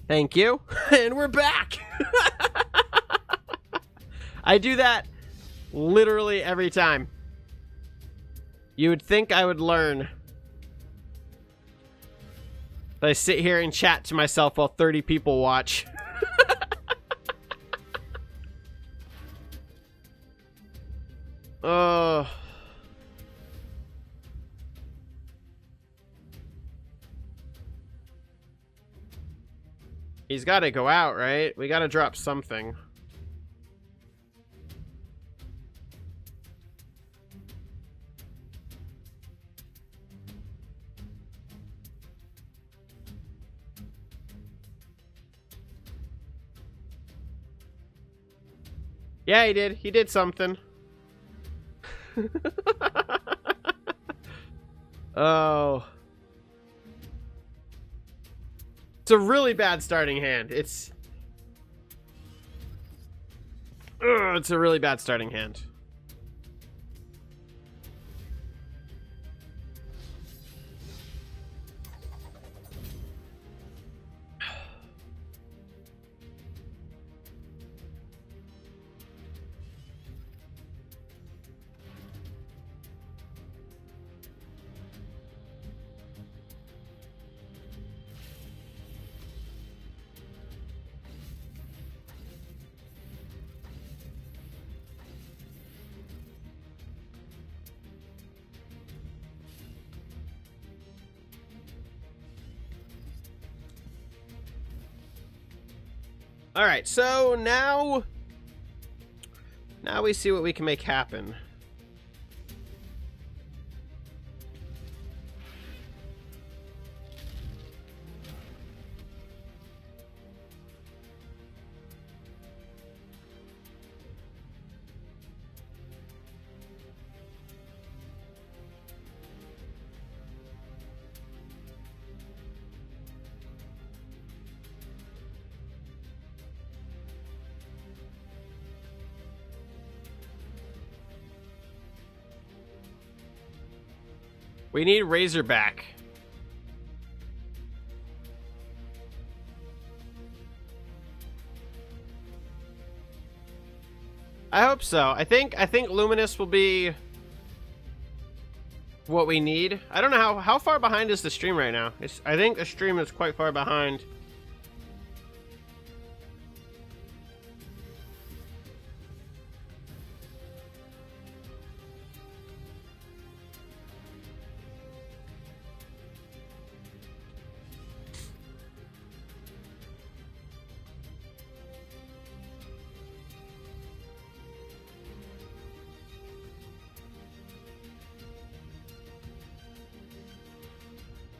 Thank you. And we're back. I do that literally every time. You would think I would learn. But I sit here and chat to myself while 30 people watch. Oh. He's got to go out, right? We got to drop something. Yeah, he did. He did something. Oh. It's a really bad starting hand. It's a really bad starting hand. All right, so now we see what we can make happen. We need Razorback. I hope so. I think Luminous will be what we need. I don't know how far behind is the stream right now. I think the stream is quite far behind.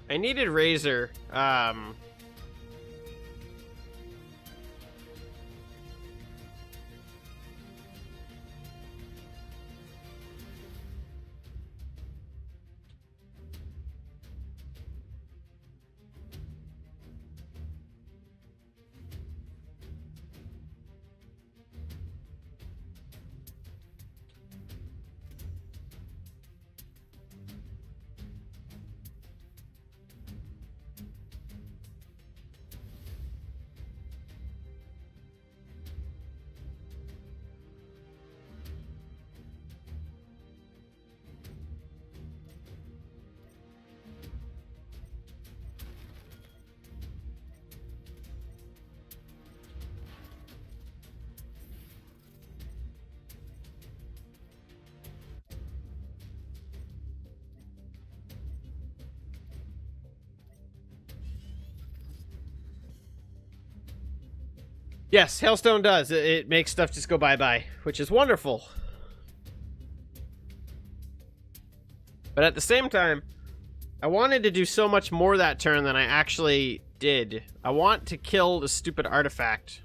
I needed Razor. Yes, Hailstone does. It makes stuff just go bye-bye, which is wonderful. But at the same time, I wanted to do so much more that turn than I actually did. I want to kill the stupid artifact.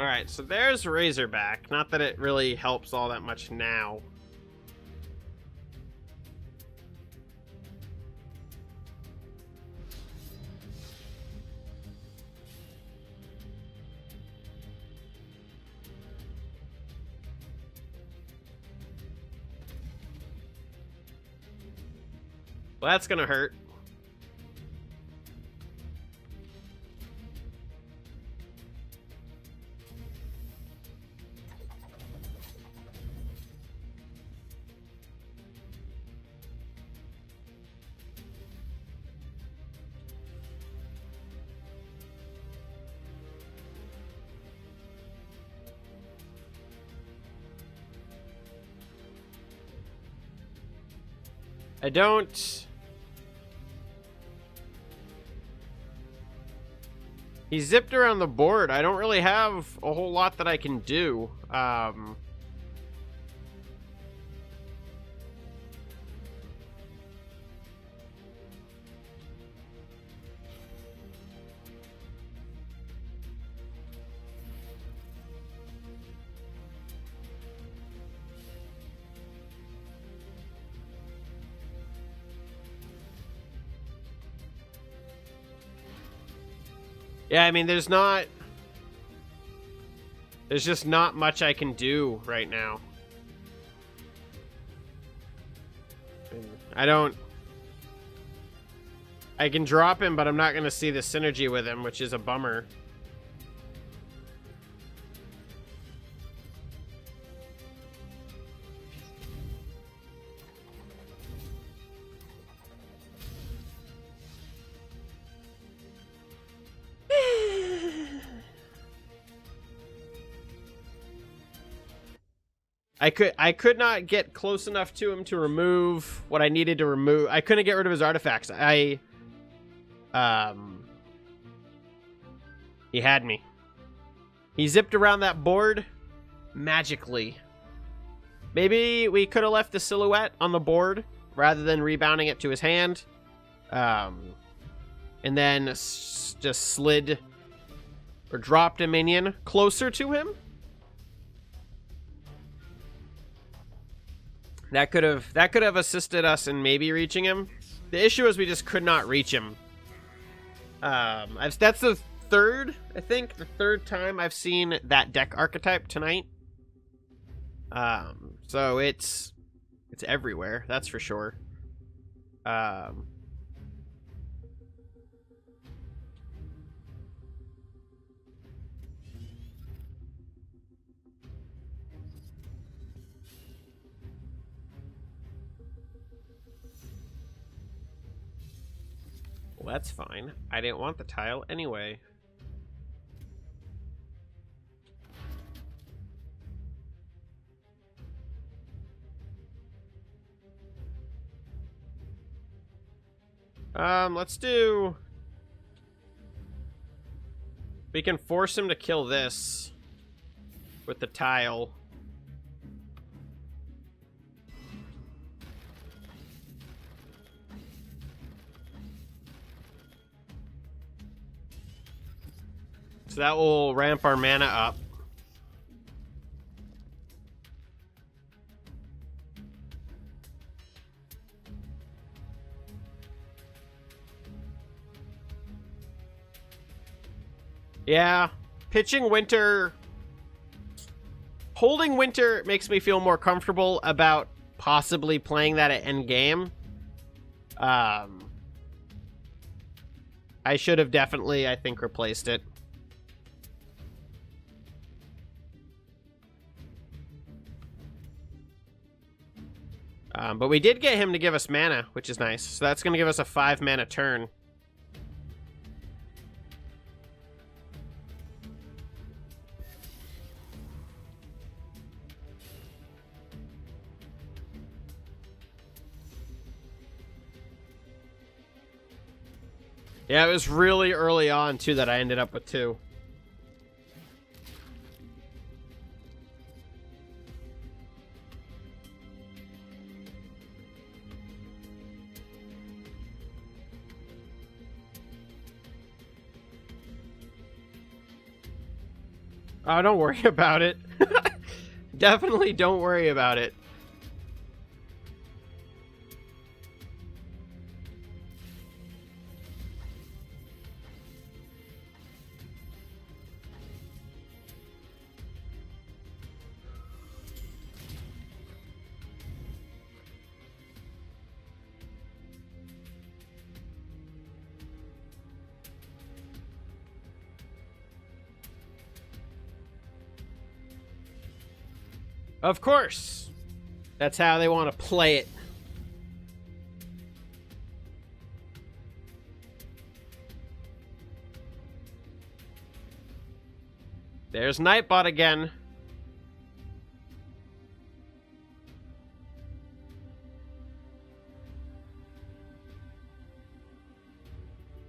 Alright, so there's Razorback. Not that it really helps all that much now. Well, that's gonna hurt. I don't... He zipped around the board. I don't really have a whole lot that I can do. Yeah, I mean, there's just not much I can do right now. I can drop him, but I'm not going to see the synergy with him, which is a bummer. I could not get close enough to him to remove what I needed to remove. I couldn't get rid of his artifacts. He had me. He zipped around that board magically. Maybe we could have left the silhouette on the board rather than rebounding it to his hand. And then just slid or dropped a minion closer to him. That could have assisted us in maybe reaching him. The issue is we just could not reach him. That's the third time I've seen that deck archetype tonight. So it's everywhere, that's for sure. Well, that's fine. I didn't want the tile anyway. Let's do... We can force him to kill this with the tile. So that will ramp our mana up. Yeah, pitching Winter... Holding Winter makes me feel more comfortable about possibly playing that at endgame. I should have definitely, I think, replaced it. But we did get him to give us mana, which is nice. So that's going to give us a 5 mana turn. Yeah, it was really early on, too, that I ended up with 2. Oh, don't worry about it. Definitely don't worry about it. Of course. That's how they want to play it. There's Nightbot again.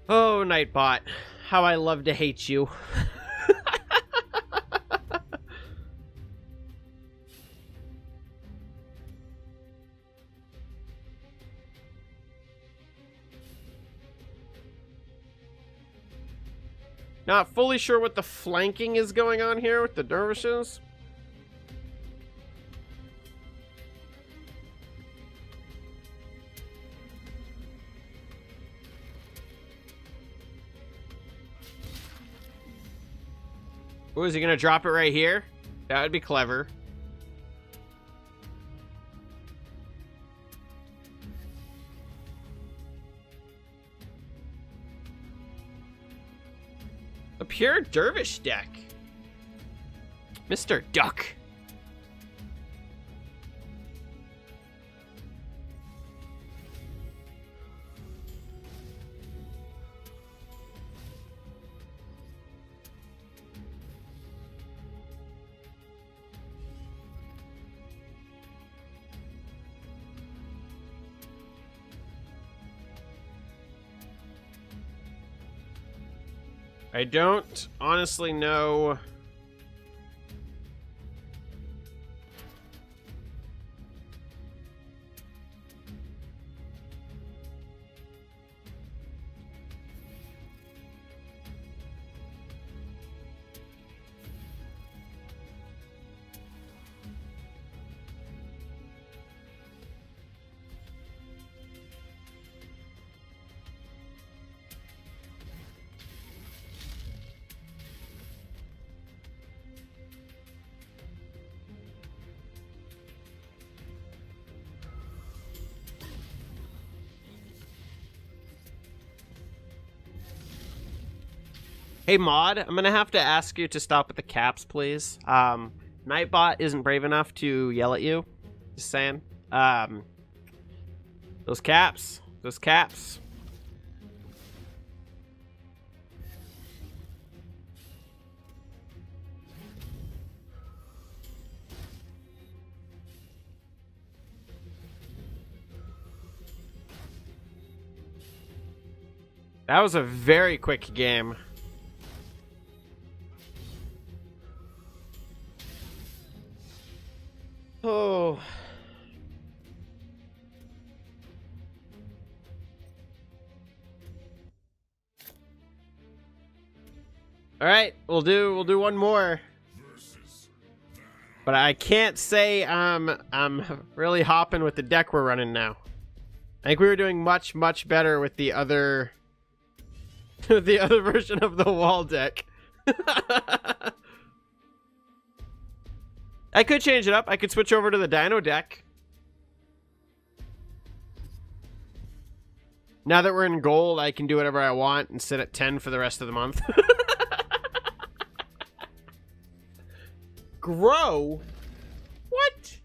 Oh, Nightbot. How I love to hate you. Not fully sure what the flanking is going on here with the dervishes. Oh, is he gonna drop it right here? That would be clever. A pure dervish deck. Mr. Duck. I don't honestly know. Hey, Mod, I'm gonna have to ask you to stop with the caps, please. Nightbot isn't brave enough to yell at you. Just saying. Those caps. Those caps. That was a very quick game. Oh. All right, we'll do one more. But I can't say I'm really hopping with the deck we're running now. I think we were doing much better with the other the other version of the wall deck. I could change it up. I could switch over to the Dino deck. Now that we're in gold, I can do whatever I want and sit at 10 for the rest of the month. Grow? What?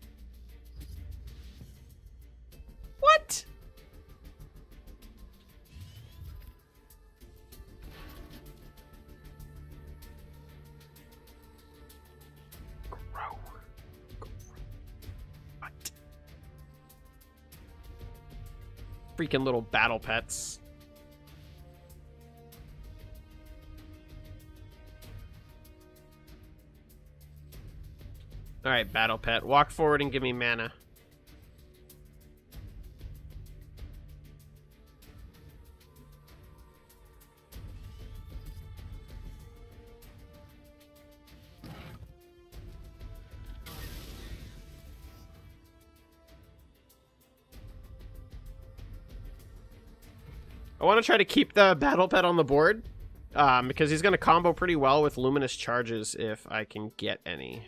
What? Freaking little battle pets. Alright, battle pet. Walk forward and give me mana. I want to try to keep the battle pet on the board, because he's going to combo pretty well with luminous charges if I can get any.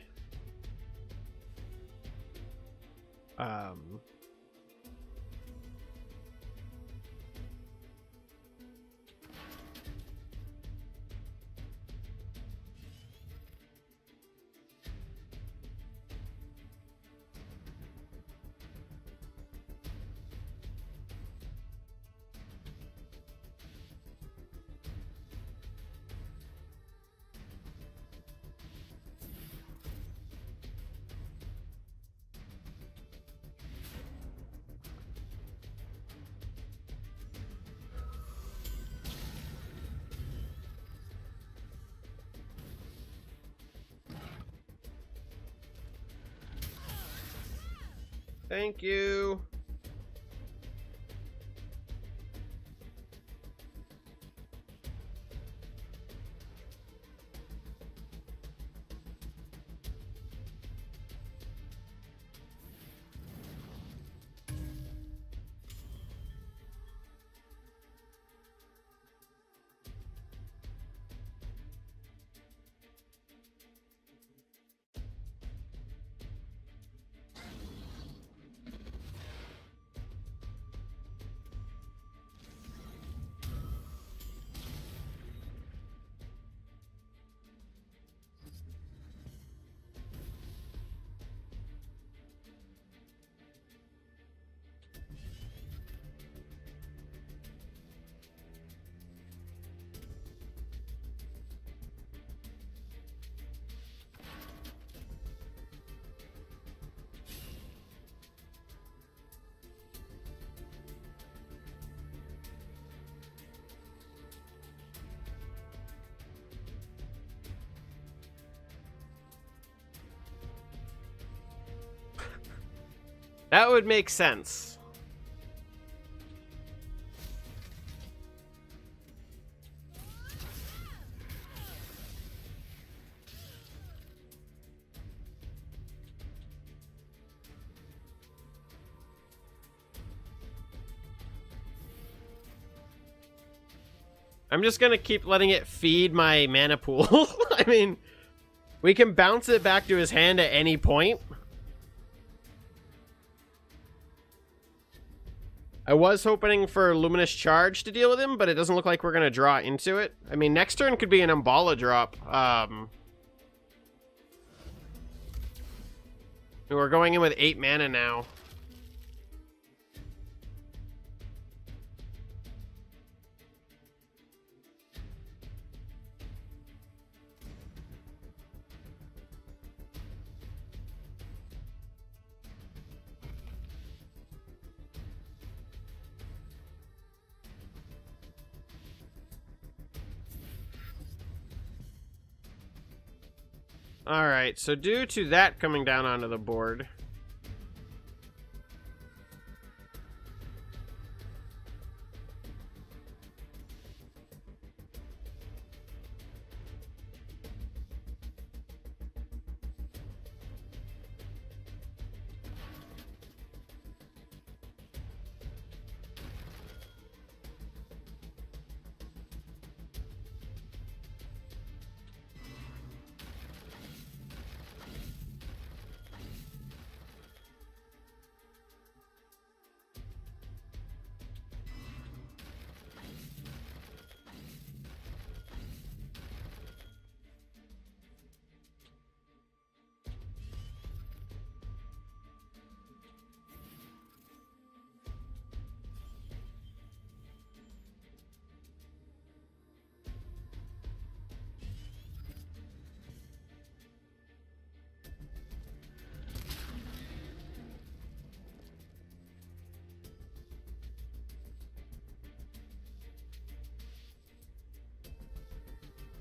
Thank you. That would make sense. I'm just gonna keep letting it feed my mana pool. I mean, we can bounce it back to his hand at any point. I was hoping for Luminous Charge to deal with him, but it doesn't look like we're going to draw into it. I mean, next turn could be an Umbala drop. We're going in with 8 mana now. Alright, so due to that coming down onto the board,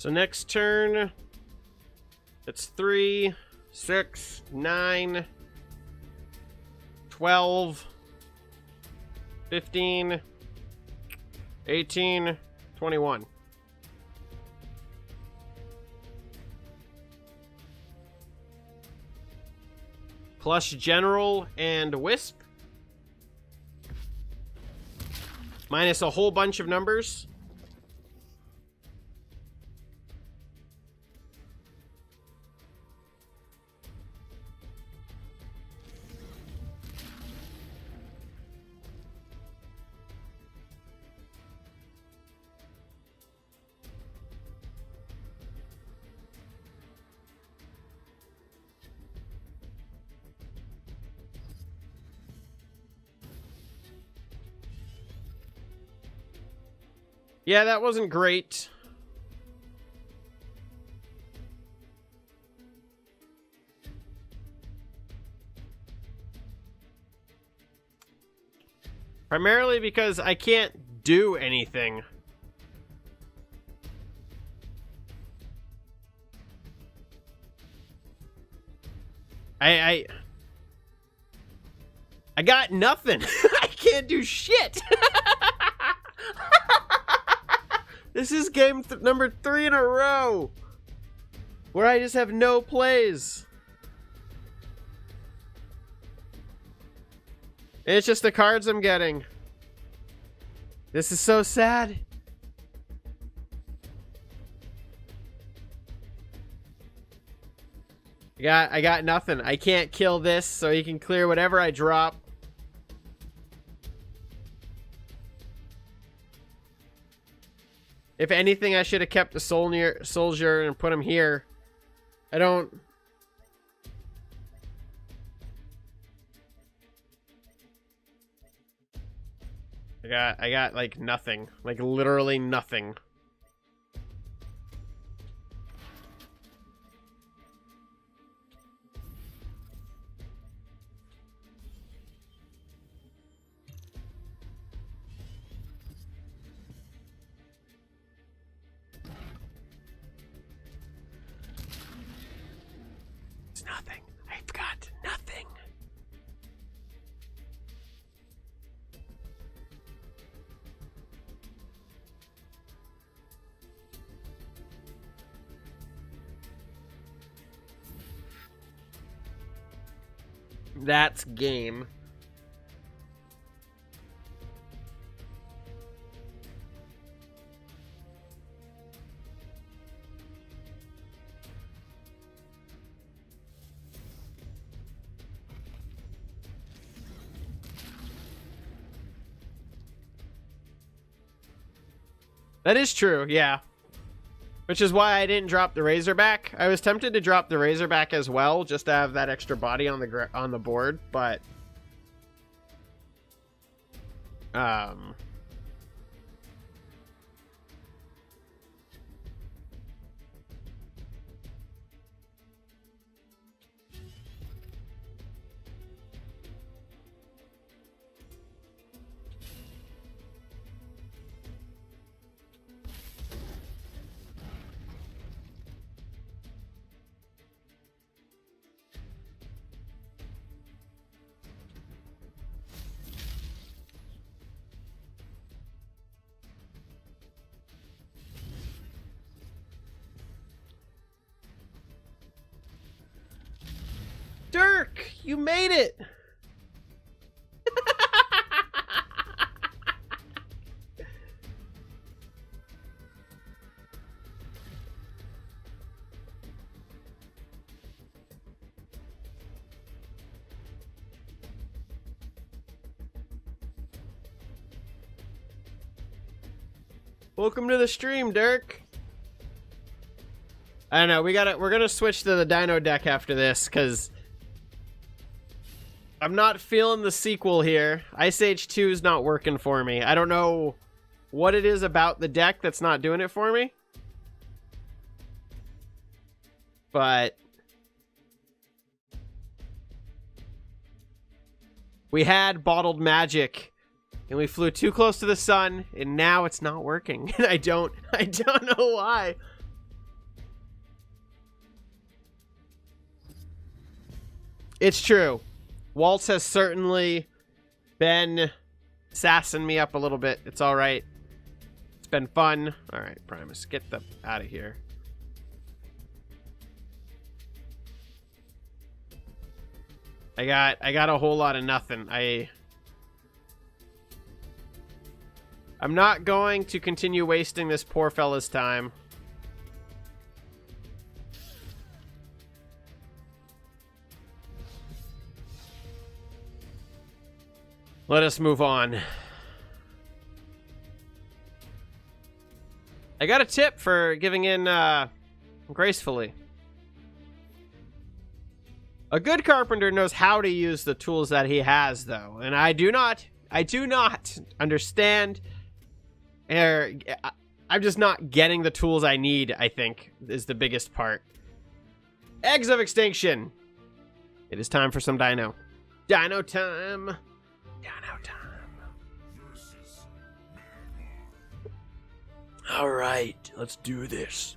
so next turn, it's 3, 6, 9, 12, 15, 18, 21. Plus General and Wisp. Minus a whole bunch of numbers. Yeah, that wasn't great. Primarily because I can't do anything. I got nothing. I can't do shit. This is game number 3 in a row where I just have no plays. It's just the cards I'm getting. This is so sad. I got nothing. I can't kill this, so he can clear whatever I drop. If anything, I should have kept the soldier and put him here. I don't. I got like nothing, like literally nothing. Nothing. I've got nothing. That's game. That is true, yeah. Which is why I didn't drop the Razorback. I was tempted to drop the Razorback as well, just to have that extra body on the board, but Dirk, you made it. Welcome to the stream, Dirk. I don't know, we're gonna switch to the Dino deck after this, because I'm not feeling the sequel here. Ice Age 2 is not working for me. I don't know what it is about the deck that's not doing it for me. But we had bottled magic and we flew too close to the sun and now it's not working. And I don't know why. It's true. Waltz has certainly been sassing me up a little bit. It's all right. It's been fun. All right, Primus, get the out of here. I got a whole lot of nothing. I'm not going to continue wasting this poor fella's time. Let us move on. I got a tip for giving in gracefully. A good carpenter knows how to use the tools that he has, though, and I do not understand. I'm just not getting the tools I need, I think, is the biggest part. Eggs of Extinction. It is time for some dino. Dino time. Dino time. All right, let's do this.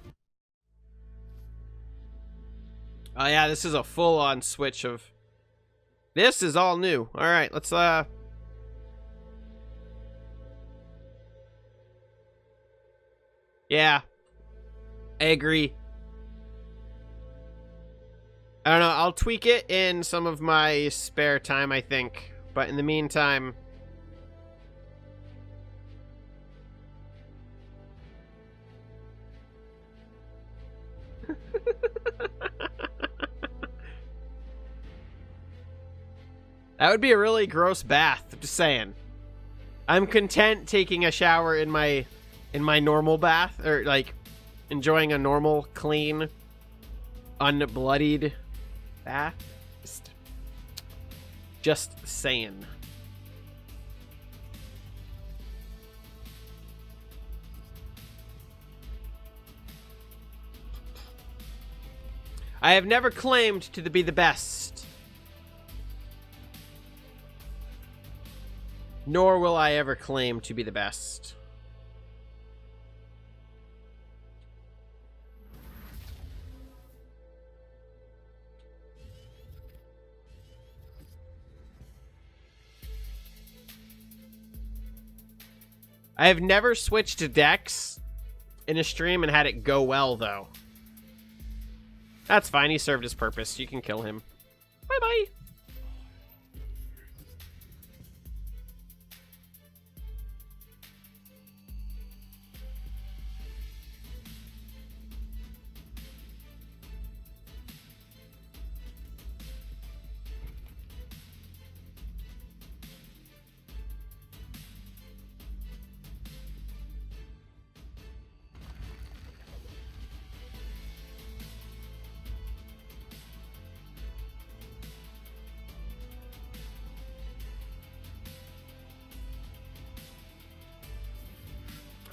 Oh yeah, this is a full-on switch of... This is all new. All right, let's Yeah, I agree. I don't know, I'll tweak it in some of my spare time, I think. But in the meantime... That would be a really gross bath, just saying. I'm content taking a shower in my normal bath, or like enjoying a normal, clean, unbloodied bath. Just saying. I have never claimed to be the best. Nor will I ever claim to be the best. I have never switched to decks in a stream and had it go well, though. That's fine. He served his purpose. You can kill him. Bye-bye.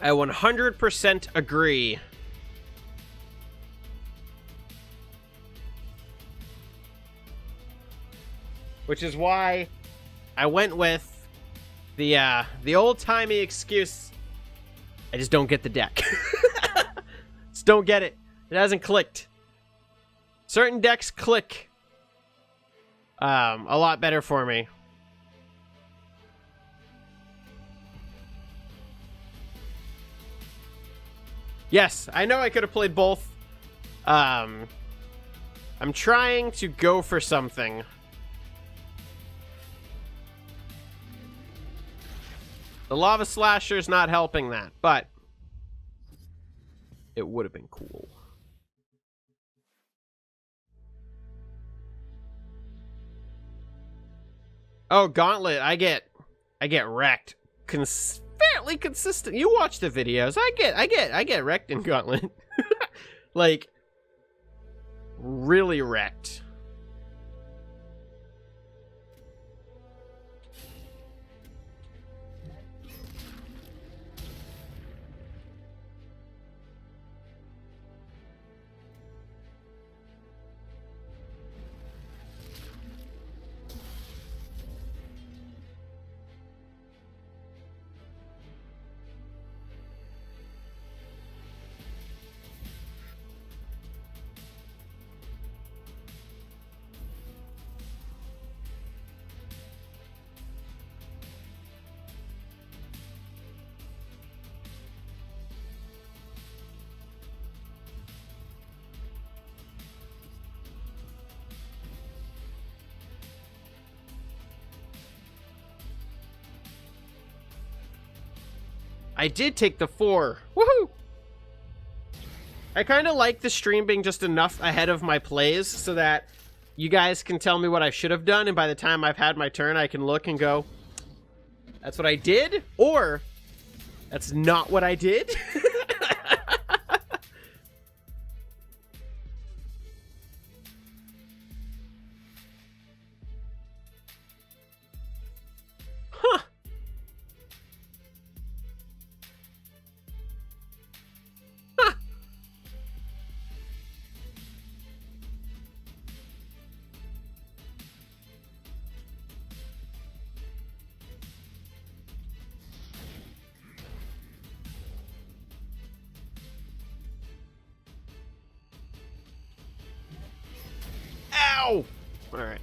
I 100% agree. Which is why I went with the old-timey excuse. I just don't get the deck. Just don't get it. It hasn't clicked. Certain decks click a lot better for me. Yes, I know I could have played both. I'm trying to go for something. The Lava Slasher's not helping that, but it would have been cool. Oh, Gauntlet, I get wrecked. Fairly consistent. You watch the videos. I get wrecked in Gauntlet. Like, really wrecked. I did take the 4. Woohoo! I kind of like the stream being just enough ahead of my plays so that you guys can tell me what I should have done, and by the time I've had my turn, I can look and go, that's what I did, or that's not what I did. Huh. Huh. Ow! All right.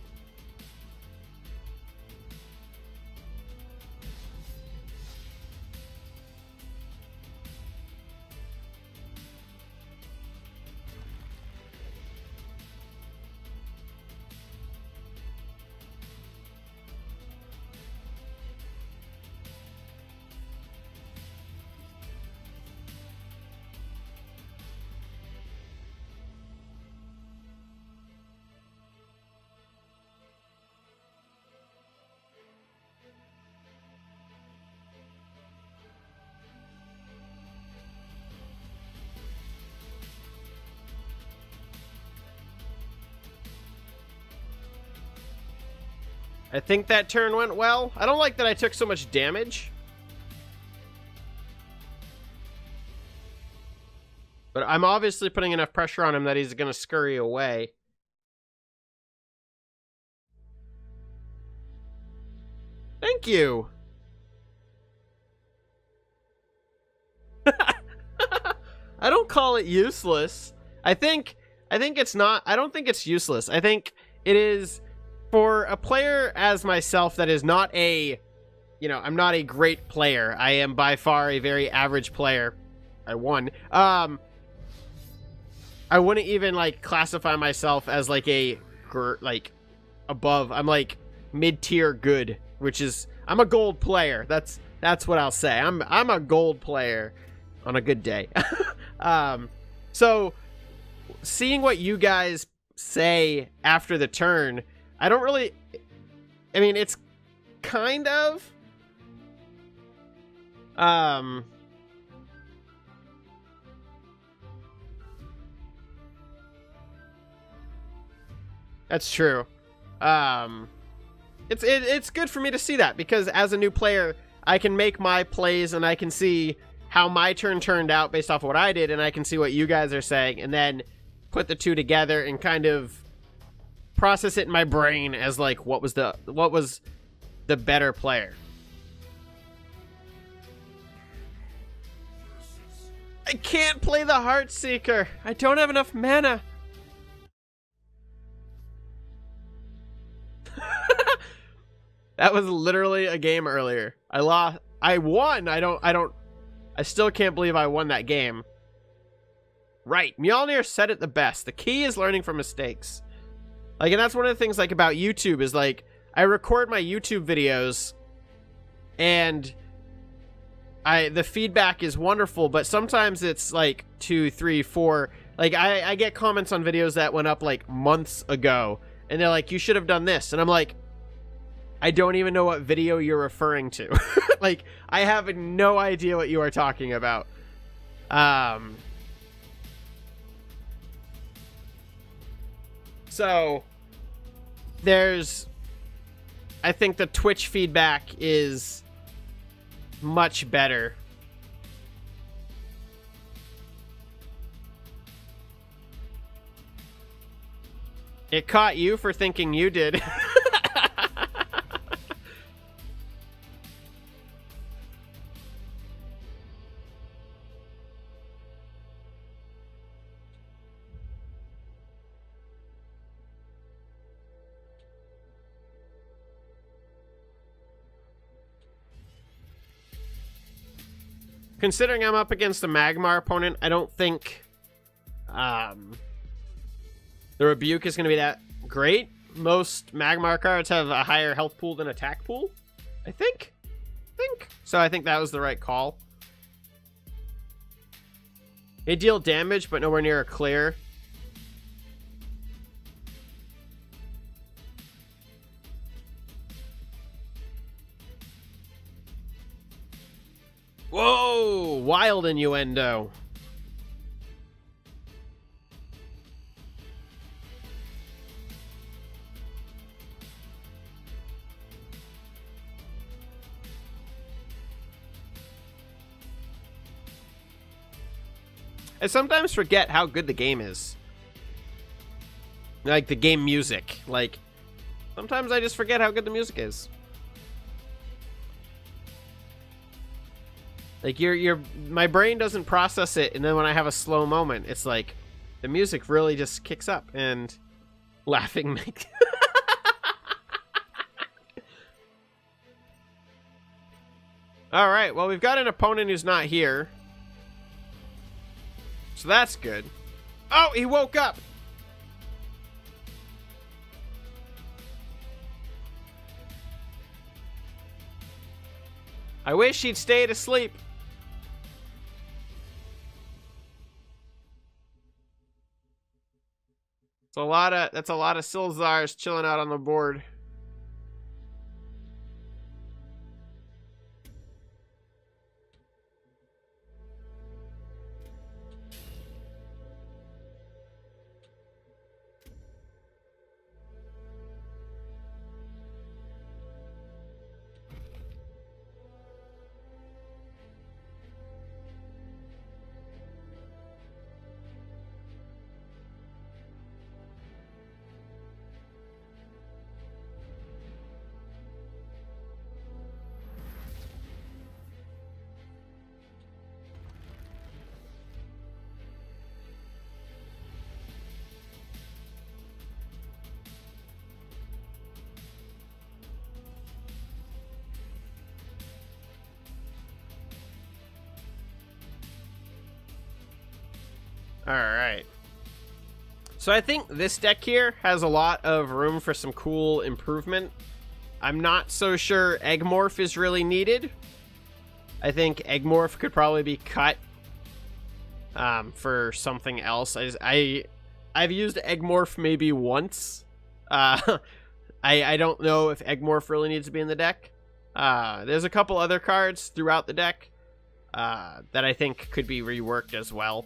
I think that turn went well. I don't like that I took so much damage. But I'm obviously putting enough pressure on him that he's going to scurry away. Thank you. I don't call it useless. I think it's not. I don't think it's useless. I think it is... For a player as myself that is not a, I'm not a great player. I am by far a very average player. I won. I wouldn't even classify myself as above. I'm mid-tier good, which is I'm a gold player. That's what I'll say. I'm a gold player on a good day. So seeing what you guys say after the turn, I don't really... I mean, it's kind of... That's true. It's good for me to see that, because as a new player, I can make my plays and I can see how my turn turned out based off of what I did, and I can see what you guys are saying, and then put the two together and kind of process it in my brain as what was the better player. I can't play the Heartseeker. I don't have enough mana. That was literally a game earlier. I lost. I won. I still can't believe I won that game. Right. Mjolnir said it the best. The key is learning from mistakes. And that's one of the things about YouTube is I record my YouTube videos and the feedback is wonderful, but sometimes it's 2, 3, 4. I get comments on videos that went up months ago and they're you should have done this. And I'm I don't even know what video you're referring to. I have no idea what you are talking about. So I think the Twitch feedback is much better. It caught you for thinking you did. Considering I'm up against a Magmar opponent, I don't think the Rebuke is going to be that great. Most Magmar cards have a higher health pool than attack pool, I think. So I think that was the right call. They deal damage, but nowhere near a clear. Whoa! Wild innuendo. I sometimes forget how good the game is. Like, the game music. Like, sometimes I just forget how good the music is. Like, my brain doesn't process it, and then when I have a slow moment, it's like, the music really just kicks up, and laughing makes... Alright, well, we've got an opponent who's not here. So that's good. Oh, he woke up! I wish he'd stayed asleep. That's a lot of Silzars chilling out on the board. Alright. So I think this deck here has a lot of room for some cool improvement. I'm not so sure Eggmorph is really needed. I think Eggmorph could probably be cut for something else. I've used Eggmorph maybe once. I don't know if Eggmorph really needs to be in the deck. There's a couple other cards throughout the deck that I think could be reworked as well.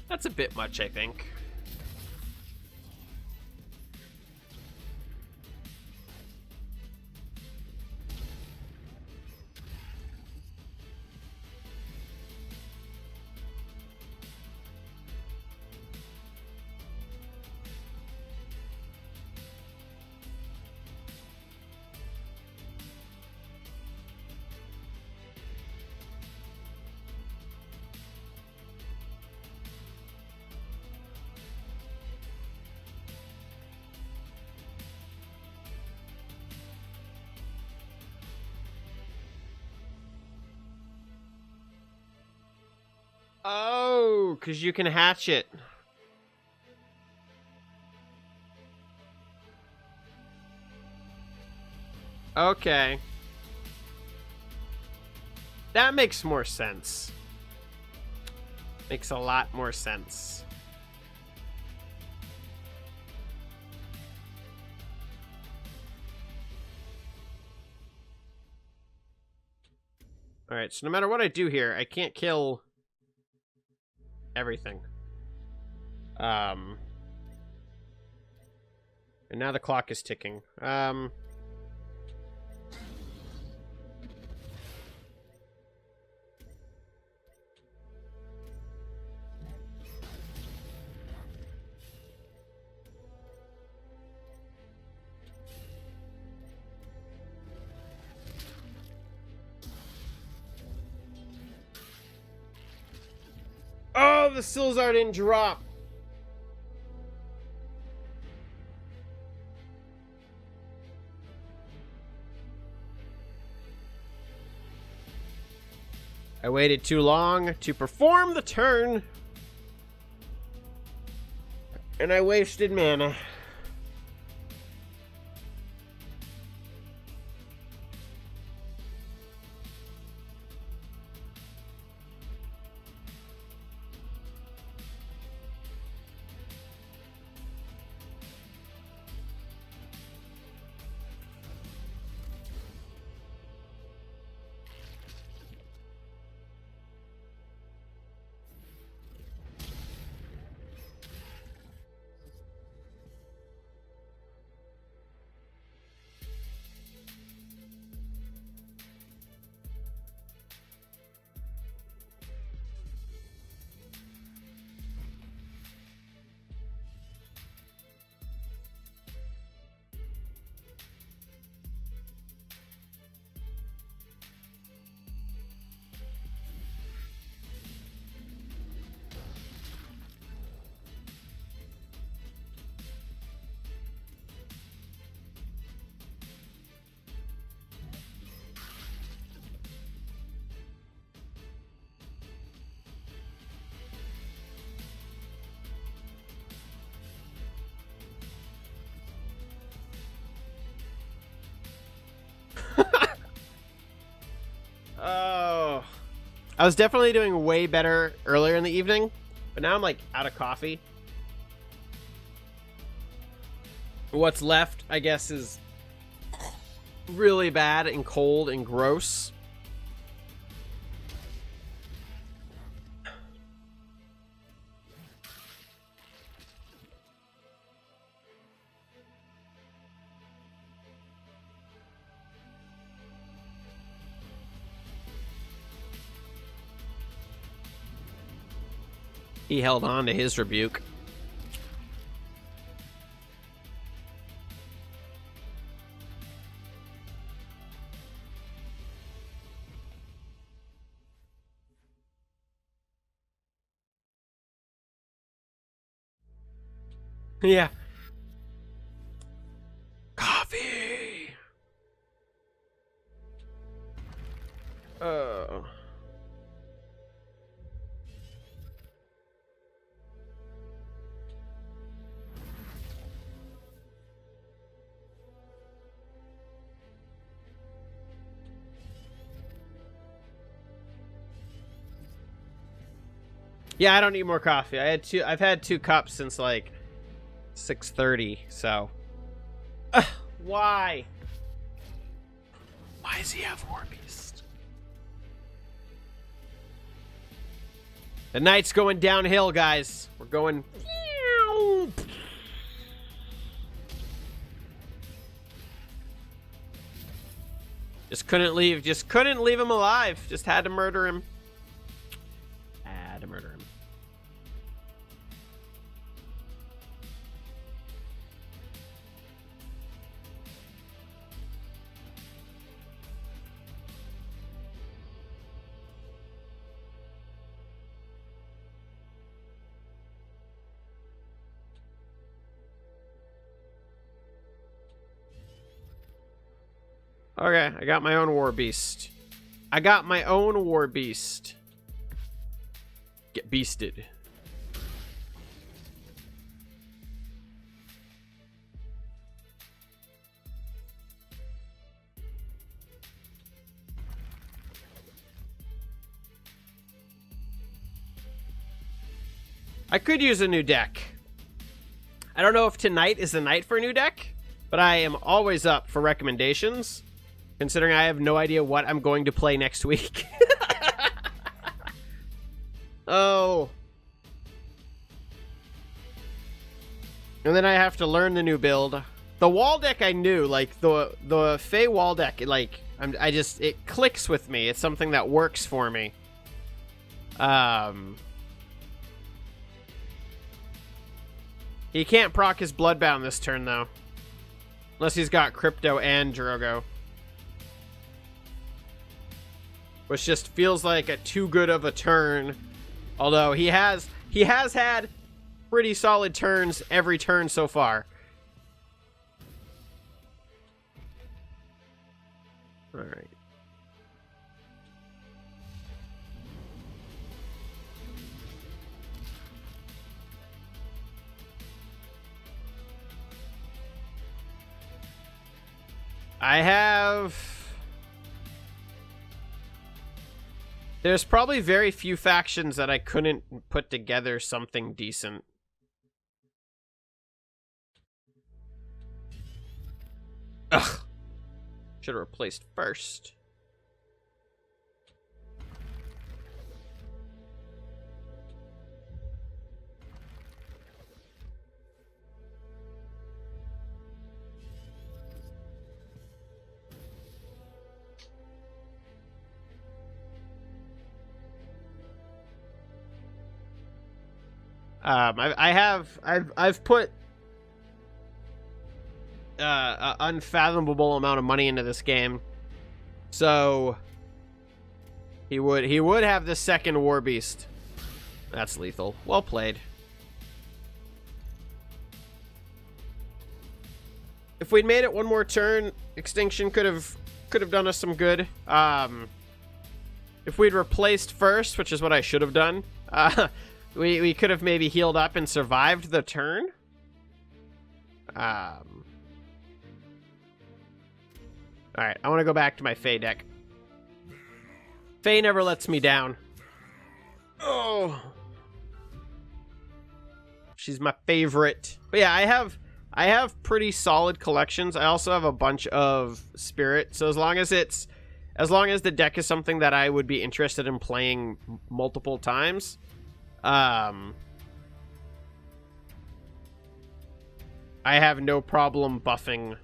That's a bit much, I think. Oh, because you can hatch it. Okay. That makes more sense. Makes a lot more sense. Alright, so no matter what I do here, I can't kill everything. And now the clock is ticking. Oh, the Silzar didn't drop. I waited too long to perform the turn. And I wasted mana. Oh. I was definitely doing way better earlier in the evening, but now I'm like out of coffee. What's left, I guess, is really bad and cold and gross. He held on to his rebuke. Yeah. Coffee. Oh. Yeah, I don't need more coffee. I've had 2 cups since like 6:30, so. Why? Why does he have War Beast? The night's going downhill, guys. We're going. Just couldn't leave him alive. Just had to murder him. Had to murder him. Okay, I got my own War Beast. I got my own War Beast. Get beasted. I could use a new deck. I don't know if tonight is the night for a new deck, but I am always up for recommendations, considering I have no idea what I'm going to play next week. Oh. And then I have to learn the new build. The wall deck I knew, like the Fey wall deck, it clicks with me. It's something that works for me. He can't proc his Bloodbound this turn though. Unless he's got Crypto and Drogo. Which just feels like a too good of a turn. Although he has had pretty solid turns every turn so far. Alright. I have... There's probably very few factions that I couldn't put together something decent. Ugh. Should have replaced first. I've put an unfathomable amount of money into this game, so he would have the second War Beast. That's lethal. Well played. If we'd made it one more turn, Extinction could have done us some good. If we'd replaced first, which is what I should have done, we could have maybe healed up and survived the turn. Alright, I want to go back to my Fae deck. Fae never lets me down. Oh, she's my favorite. But yeah, I have pretty solid collections. I also have a bunch of Spirit. So as long as the deck is something that I would be interested in playing multiple times, I have no problem buffing,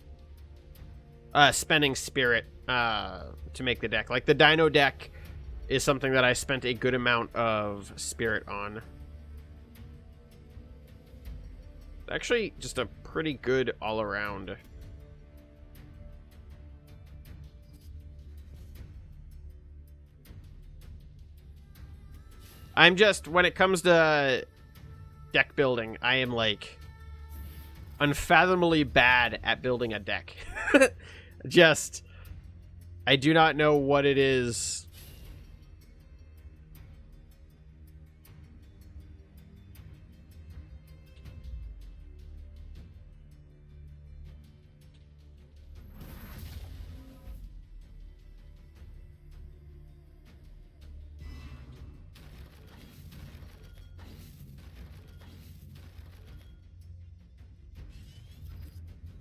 spending Spirit to make the deck. Like the Dino deck is something that I spent a good amount of Spirit on. Actually, just a pretty good all around. I'm just, when it comes to deck building, I am like unfathomably bad at building a deck. Just, I do not know what it is.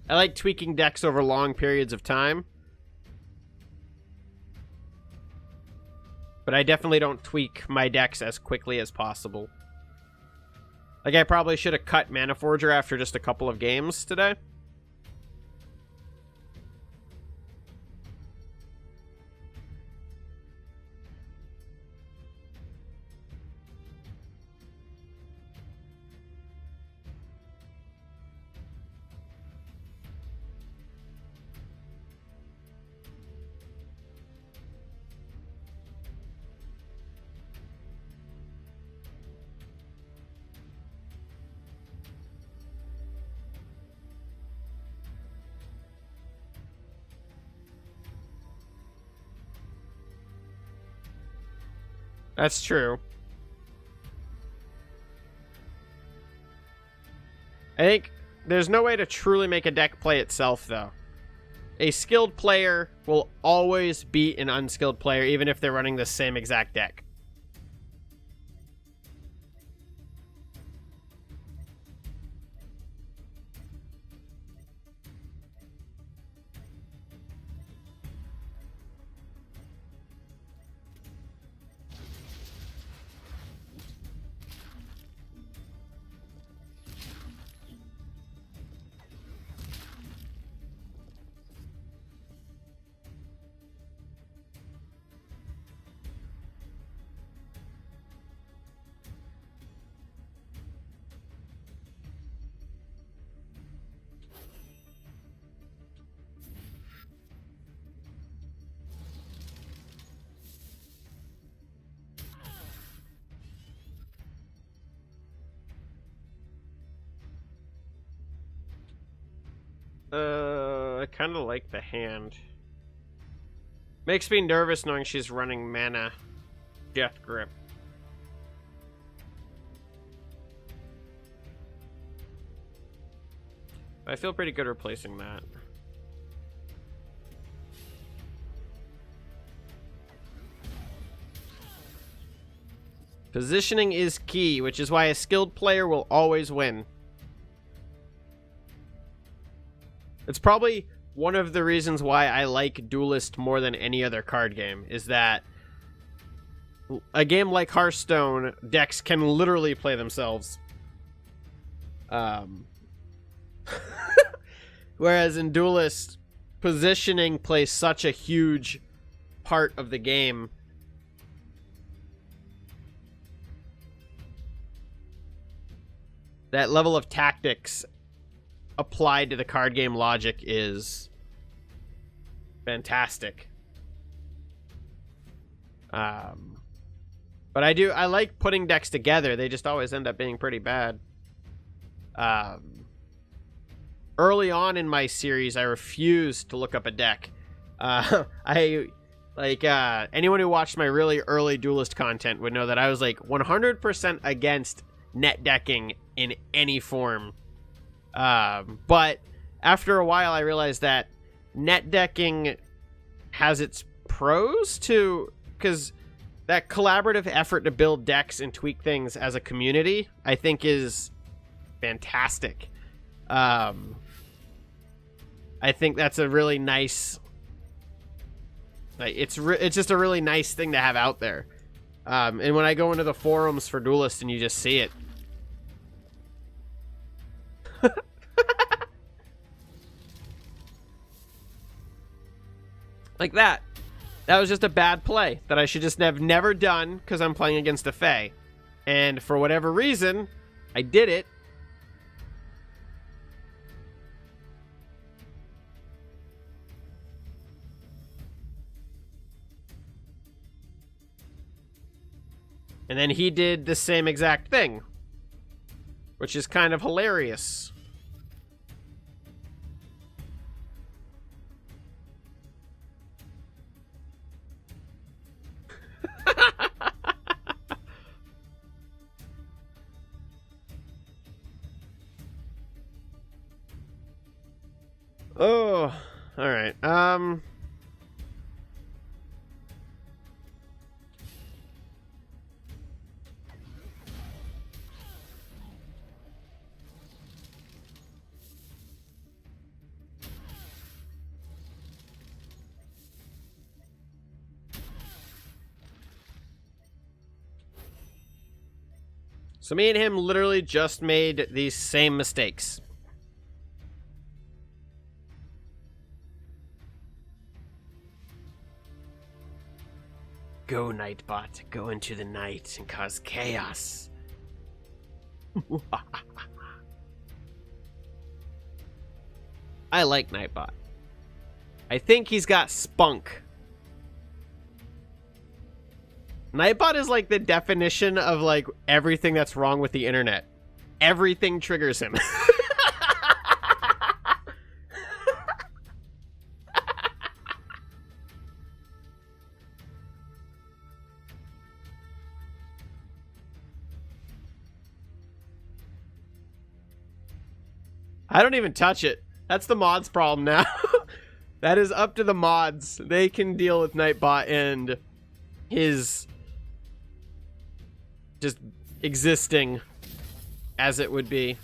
I like tweaking decks over long periods of time. But I definitely don't tweak my decks as quickly as possible. Like, I probably should have cut Mana Forger after just a couple of games today. That's true. I think there's no way to truly make a deck play itself, though. A skilled player will always beat an unskilled player, even if they're running the same exact deck. I kind of like the hand. Makes me nervous knowing she's running mana Death Grip. I feel pretty good replacing that. Positioning is key, which is why a skilled player will always win. It's probably one of the reasons why I like Duelyst more than any other card game, is that a game like Hearthstone, decks can literally play themselves. Whereas in Duelyst, positioning plays such a huge part of the game. That level of tactics applied to the card game logic is fantastic. But I like putting decks together. They just always end up being pretty bad. Early on in my series, I refused to look up a deck. Anyone who watched my really early Duelyst content would know that I was like 100% against net decking in any form. But after a while, I realized that net decking has its pros too, because that collaborative effort to build decks and tweak things as a community, I think, is fantastic. I think that's a really nice, like, it's just a really nice thing to have out there. And when I go into the forums for Duelyst and you just see it, like that was just a bad play that I should just have never done because I'm playing against a Fae. And for whatever reason, I did it. And then he did the same exact thing, which is kind of hilarious. Oh, all right. So me and him literally just made these same mistakes. Go, Nightbot. Go into the night and cause chaos. I like Nightbot. I think he's got spunk. Nightbot is like the definition of like everything that's wrong with the internet. Everything triggers him. I don't even touch it. That's the mods' problem now. That is up to the mods. They can deal with Nightbot and his just existing as it would be.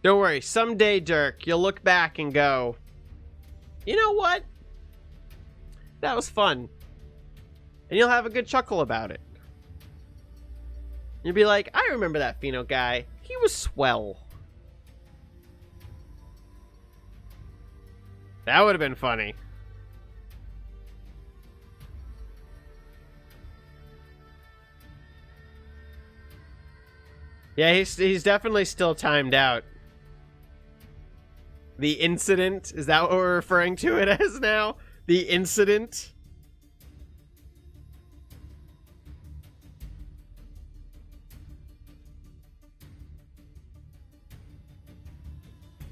Don't worry, someday, Dirk, you'll look back and go, you know what? That was fun. And you'll have a good chuckle about it. You'll be like, I remember that Pheno guy. He was swell. That would have been funny. Yeah, he's definitely still timed out. The incident, is that what we're referring to it as now? The incident?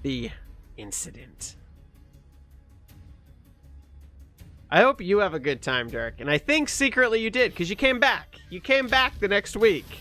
The incident. I hope you have a good time, Dirk. And I think secretly you did, because you came back. You came back the next week.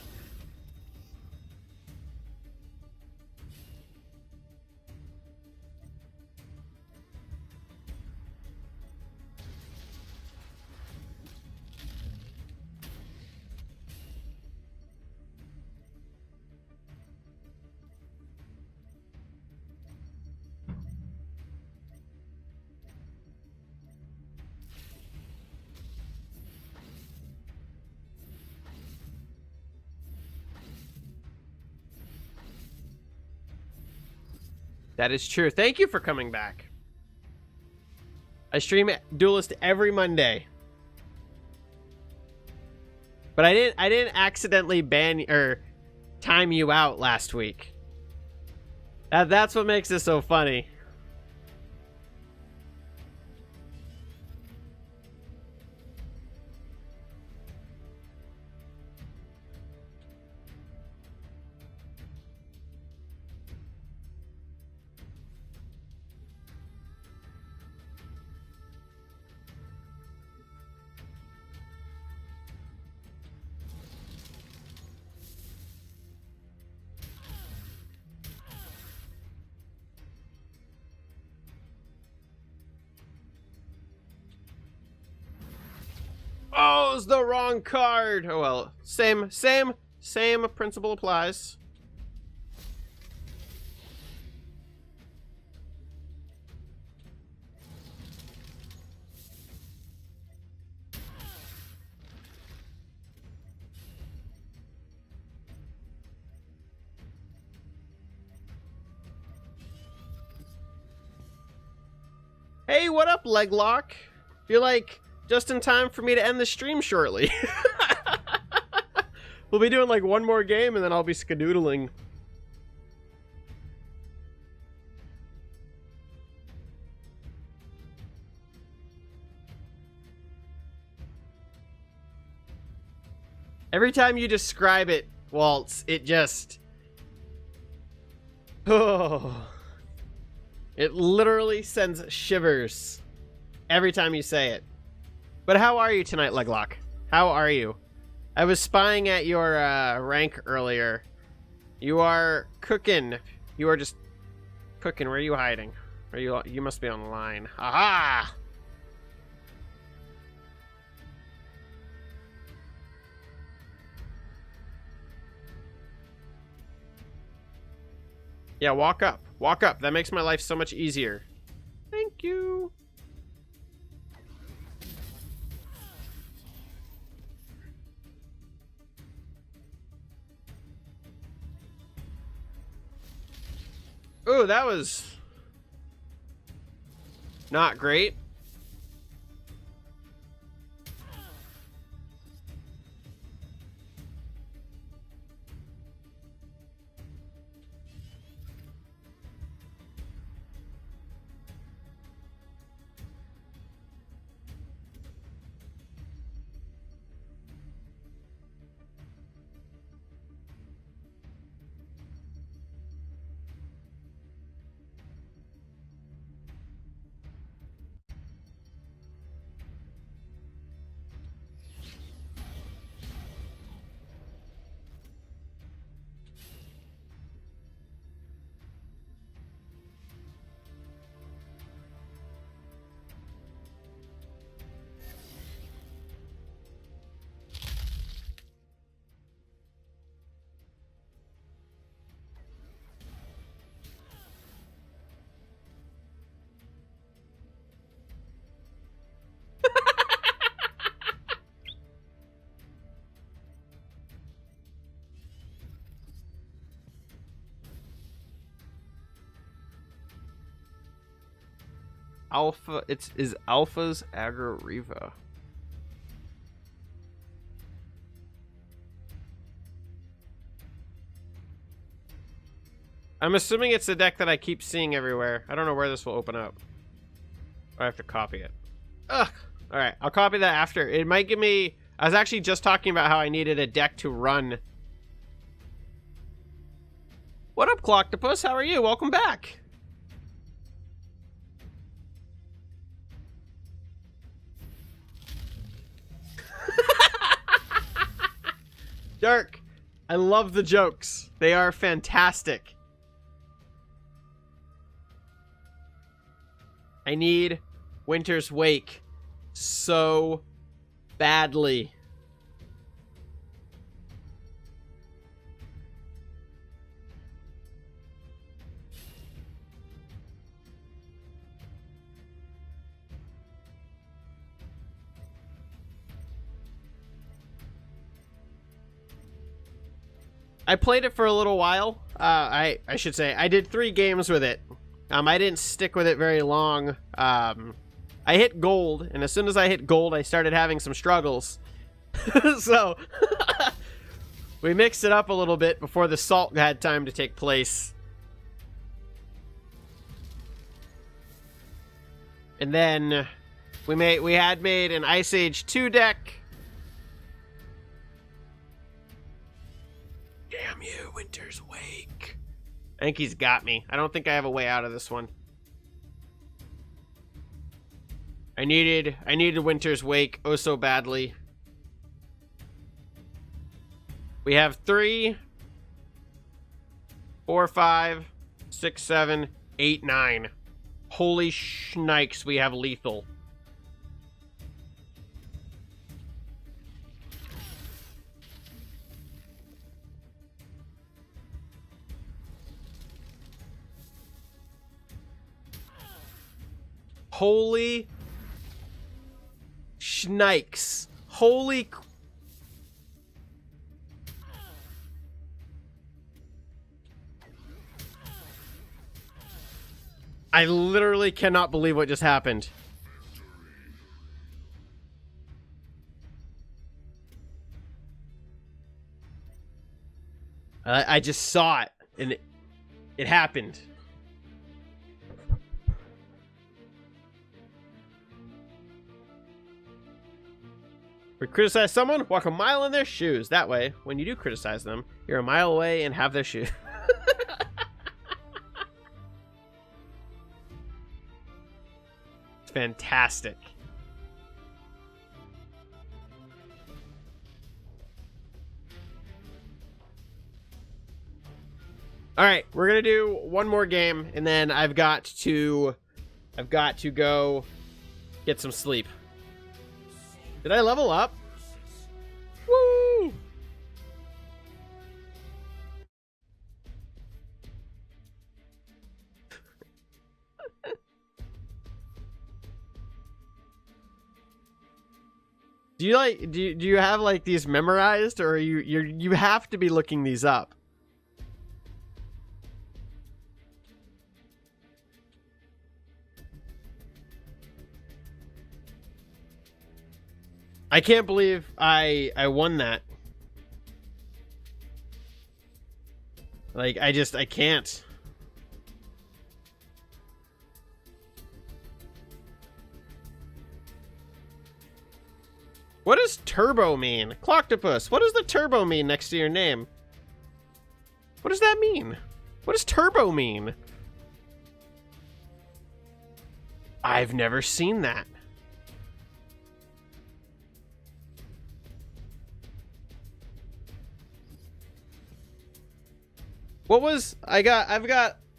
That is true. Thank you for coming back. I stream Duelyst every Monday. But I didn't accidentally ban or time you out last week. That's what makes it so funny. Oh, it's the wrong card. Oh well, same principle applies. Hey, what up, Leglock? You're like just in time for me to end the stream shortly. We'll be doing like one more game and then I'll be skedoodling. Every time you describe it, Waltz, it just... Oh... It literally sends shivers every time you say it. But how are you tonight, Leglock? How are you? I was spying at your rank earlier. You are cooking. You are just cooking. Where are you hiding? Are you must be online. Aha! Yeah, walk up. Walk up. That makes my life so much easier. Thank you. Ooh, that was not great. Alpha, is Alpha's Agariva. I'm assuming it's the deck that I keep seeing everywhere. I don't know where this will open up. I have to copy it. Ugh. All right, I'll copy that after. It might give me... I was actually just talking about how I needed a deck to run. What up, Collectipus? How are you? Welcome back. Dirk, I love the jokes. They are fantastic. I need Winter's Wake so badly. I played it for a little while. I should say I did 3 games with it. I didn't stick with it very long. I hit gold, and as soon as I hit gold, I started having some struggles. So we mixed it up a little bit before the salt had time to take place. And then we had made an Ice Age 2 deck. Damn you, Winter's Wake. I think he's got me. I don't think I have a way out of this one. I needed Winter's Wake oh so badly. We have 3, 4, 5, 6, 7, 8, 9. Holy shnikes, we have lethal. Holy shnikes. Holy... I literally cannot believe what just happened. I just saw it, and it happened. We criticize someone, walk a mile in their shoes. That way, when you do criticize them, you're a mile away and have their shoes. It's fantastic. All right, we're gonna do one more game, and then I've got to go get some sleep. Did I level up? Woo! Do you have like these memorized, or you have to be looking these up? I can't believe I won that. Like, I can't. What does turbo mean? Collectipus, what does the turbo mean next to your name? What does that mean? What does turbo mean? I've never seen that. What was I've got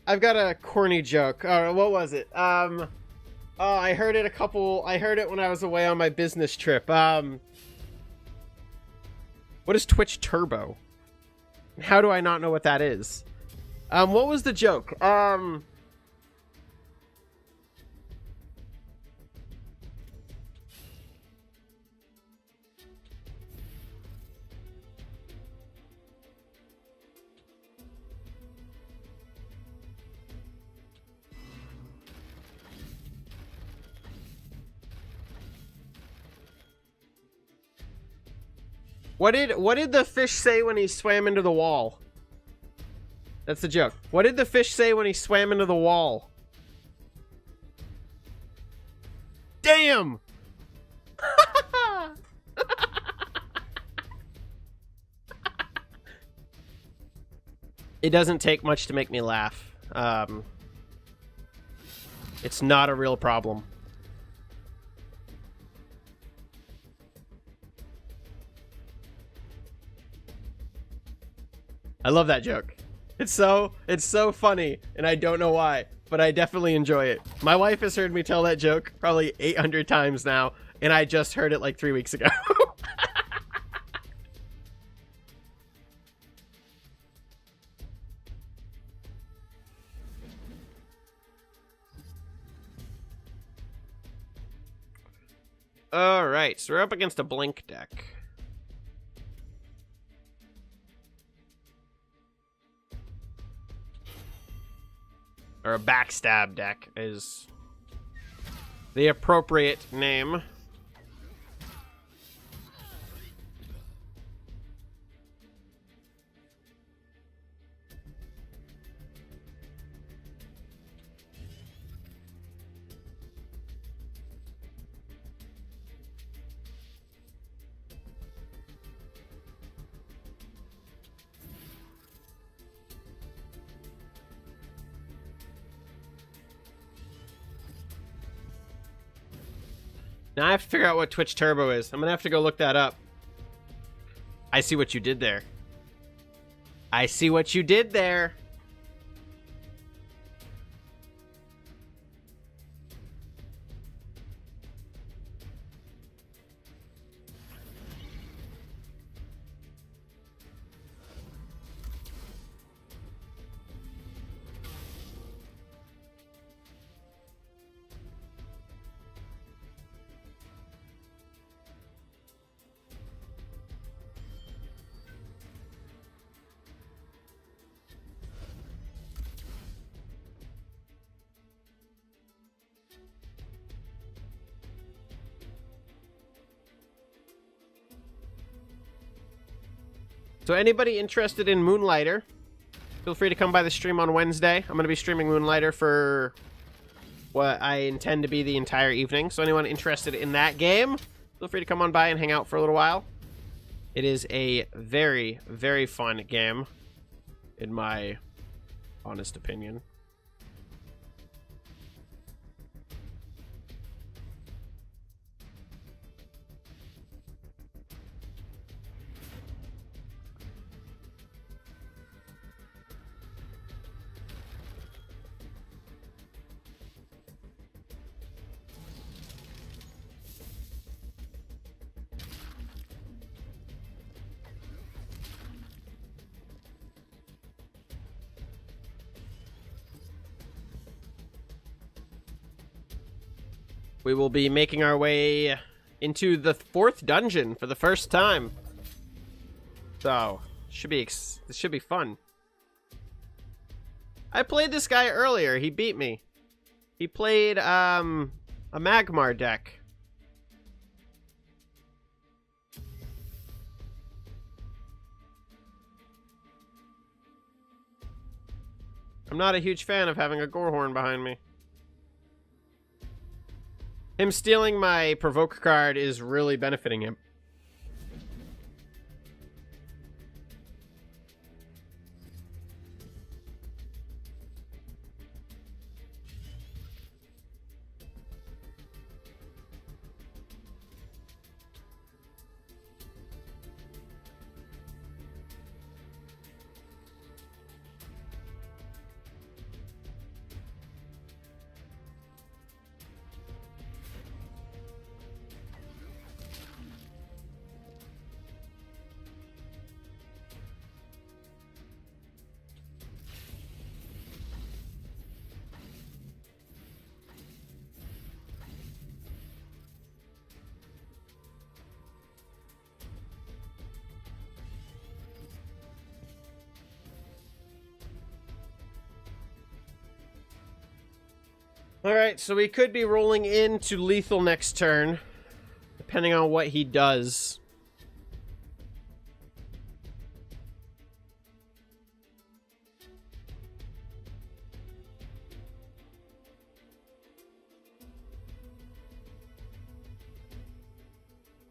a corny joke. What was it? Oh, I heard it when I was away on my business trip. What is Twitch Turbo? How do I not know what that is? What was the joke? What did the fish say when he swam into the wall? That's the joke. What did the fish say when he swam into the wall? Damn! It doesn't take much to make me laugh. It's not a real problem. I love that joke. It's so funny, and I don't know why, but I definitely enjoy it. My wife has heard me tell that joke probably 800 times now, and I just heard it like 3 weeks ago. Alright, so we're up against a blink deck. Or a backstab deck is the appropriate name. Now I have to figure out what Twitch Turbo is. I'm gonna have to go look that up. I see what you did there. I see what you did there. So anybody interested in Moonlighter, feel free to come by the stream on Wednesday. I'm going to be streaming Moonlighter for what I intend to be the entire evening. So anyone interested in that game, feel free to come on by and hang out for a little while. It is a very, very fun game, in my honest opinion. We will be making our way into the 4th dungeon for the first time. So, this should be fun. I played this guy earlier. He beat me. He played a Magmar deck. I'm not a huge fan of having a Gorehorn behind me. Him stealing my Provoke card is really benefiting him. Alright, so we could be rolling into lethal next turn, depending on what he does.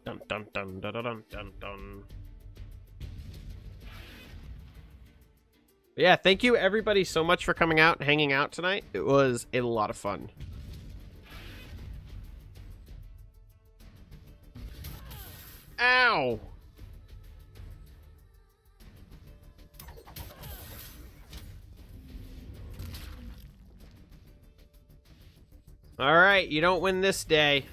Dun dun dun dun dun dun dun dun. Yeah, thank you everybody so much for coming out and hanging out tonight. It was a lot of fun. Ow! Alright, you don't win this day.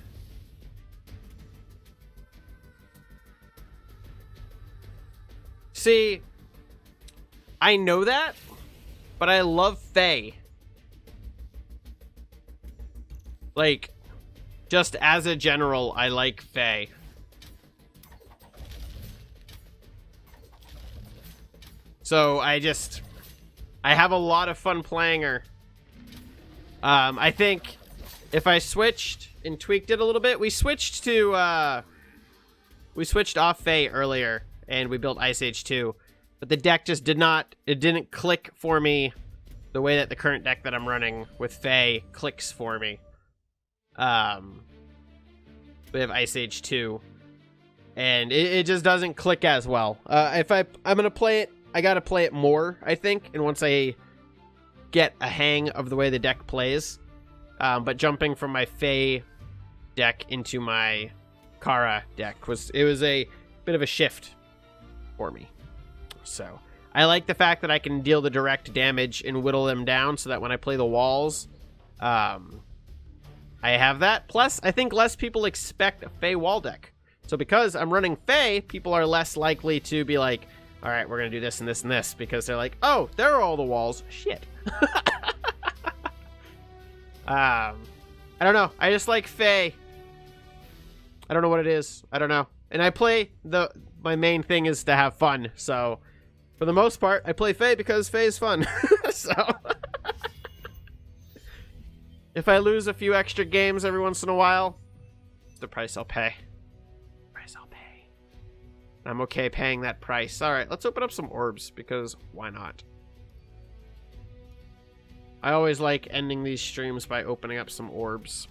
See, I know that, but I love Faye. Like, just as a general, I like Faye. So I have a lot of fun playing her. I think if I switched and tweaked it a little bit, we switched off Faye earlier, and we built Ice Age 2. But the deck just didn't click for me the way that the current deck that I'm running with Faye clicks for me. We have Ice Age 2, and it just doesn't click as well. If I'm gonna play it, I gotta play it more, I think, and once I get a hang of the way the deck plays. But jumping from my Faye deck into my Kara deck was a bit of a shift for me. So I like the fact that I can deal the direct damage and whittle them down so that when I play the walls, I have that. Plus, I think less people expect a Faye wall deck. So because I'm running Faye, people are less likely to be like, all right, we're going to do this and this and this, because they're like, oh, there are all the walls. Shit. I don't know. I just like Faye. I don't know what it is. I don't know. And I play my main thing is to have fun. So for the most part, I play Faye because Faye is fun. So if I lose a few extra games every once in a while, it's the price I'll pay. I'm okay paying that price. All right, let's open up some orbs because why not? I always like ending these streams by opening up some orbs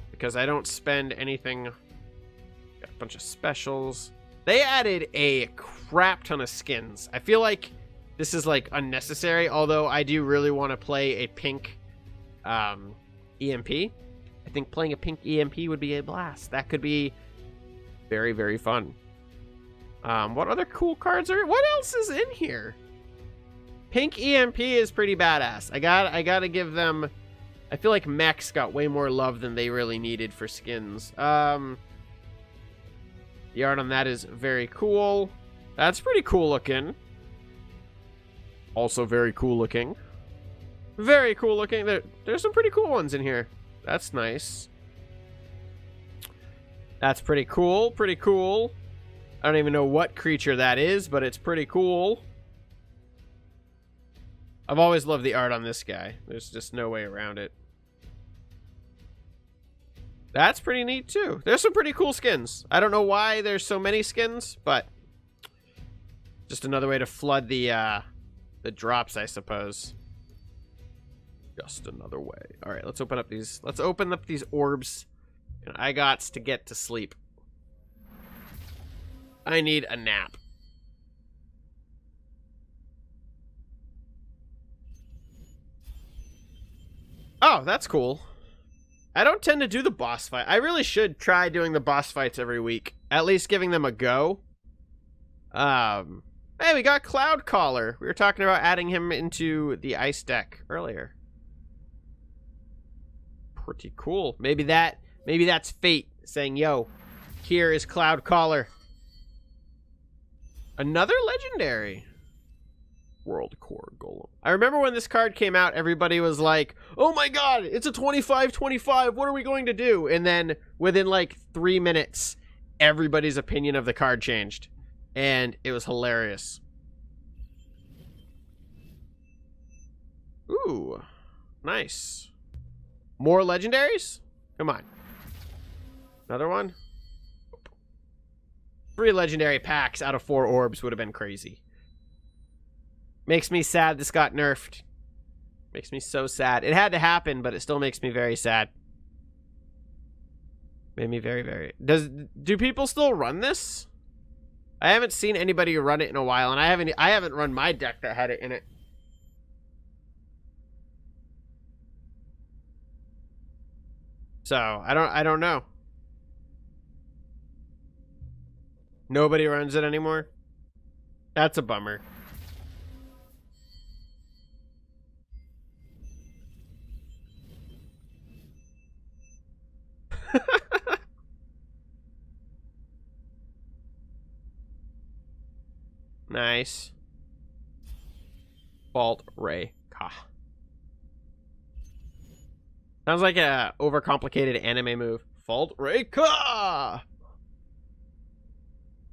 because I don't spend anything. Got a bunch of specials. They added a crap ton of skins. I feel like this is like unnecessary, although I do really want to play a pink EMP. I think playing a pink EMP would be a blast. That could be very, very fun. What other cool cards are... What else is in here? Pink EMP is pretty badass. I gotta give them... I feel like mechs got way more love than they really needed for skins. The art on that is very cool. That's pretty cool looking. Also very cool looking. Very cool looking. There's some pretty cool ones in here. That's nice. That's pretty cool. Pretty cool. I don't even know what creature that is, but it's pretty cool. I've always loved the art on this guy. There's just no way around it. That's pretty neat, too. There's some pretty cool skins. I don't know why there's so many skins, but just another way to flood the drops, I suppose. Just another way. All right, let's open up these. Let's open up these orbs. And I gots to get to sleep. I need a nap. Oh, that's cool. I don't tend to do the boss fight. I really should try doing the boss fights every week. At least giving them a go. Hey, we got Cloud Caller. We were talking about adding him into the ice deck earlier. Pretty cool. Maybe that's fate saying, yo, here is Cloud Caller. Another legendary. World Core Golem. I remember when this card came out, everybody was like, oh my god, it's a 25-25, what are we going to do? And then within like 3 minutes, everybody's opinion of the card changed. And it was hilarious. Ooh, nice. More legendaries? Come on. Another one? 3 legendary packs out of 4 orbs would have been crazy. Makes me sad this got nerfed. Makes me so sad. It had to happen, but it still makes me very sad. Made me very, very... Do people still run this? I haven't seen anybody run it in a while, and I haven't run my deck that had it in it. So, I don't know. Nobody runs it anymore? That's a bummer. Nice. Fault Ray Ka. Sounds like a overcomplicated anime move. Fault Ray Ka.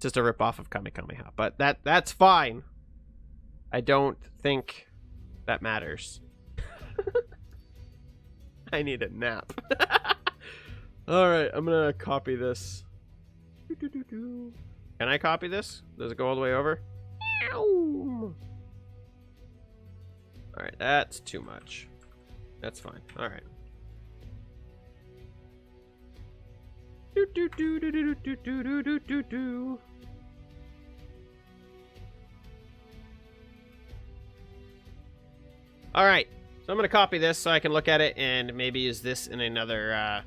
Just a ripoff of Kamehameha, but that's fine. I don't think that matters. I need a nap. All right, I'm gonna copy this. Can I copy this? Does it go all the way over? All right, that's too much. That's fine. All right. All right, so I'm gonna copy this so I can look at it and maybe use this in another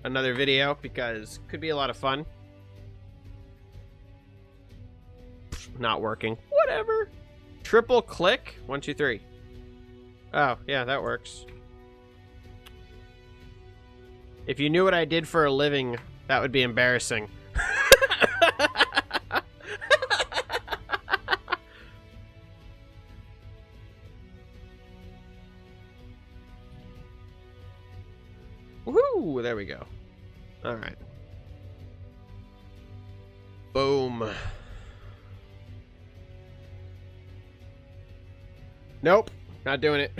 video, because it could be a lot of fun. Not working. Whatever. Triple click. 1, 2, 3. Oh, yeah, that works. If you knew what I did for a living, that would be embarrassing. Woohoo! There we go. All right. Boom. Nope, not doing it.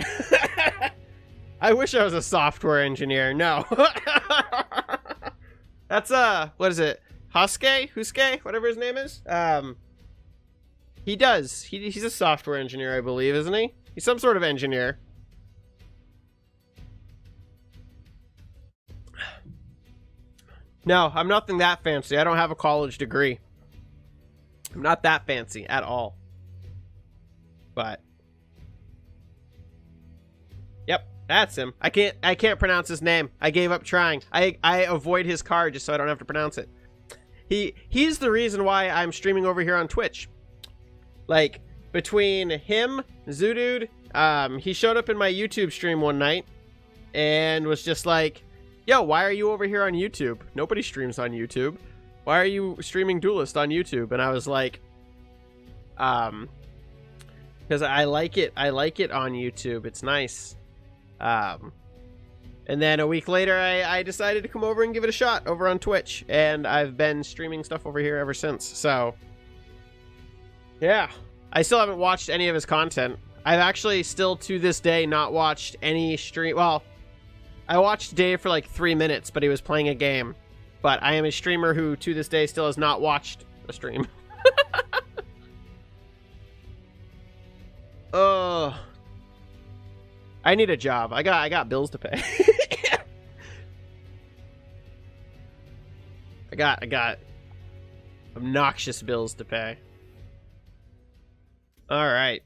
I wish I was a software engineer. No. That's what is it? Huske, whatever his name is. He does. He's a software engineer, I believe, isn't he? He's some sort of engineer. No, I'm nothing that fancy. I don't have a college degree. I'm not that fancy at all. But yep, that's him. I can't pronounce his name. I gave up trying. I avoid his card just so I don't have to pronounce it. He's the reason why I'm streaming over here on Twitch. Like, between him, Zoodude, he showed up in my YouTube stream one night and was just like, yo, why are you over here on YouTube? Nobody streams on YouTube. Why are you streaming Duelyst on YouTube? And I was like, because I like it. I like it on YouTube. It's nice. And then a week later, I decided to come over and give it a shot over on Twitch. And I've been streaming stuff over here ever since. So, yeah. I still haven't watched any of his content. I've actually still, to this day, not watched any stream. Well, I watched Dave for like 3 minutes, but he was playing a game. But I am a streamer who, to this day, still has not watched a stream. Oh, I need a job. I got bills to pay. I got obnoxious bills to pay. All right.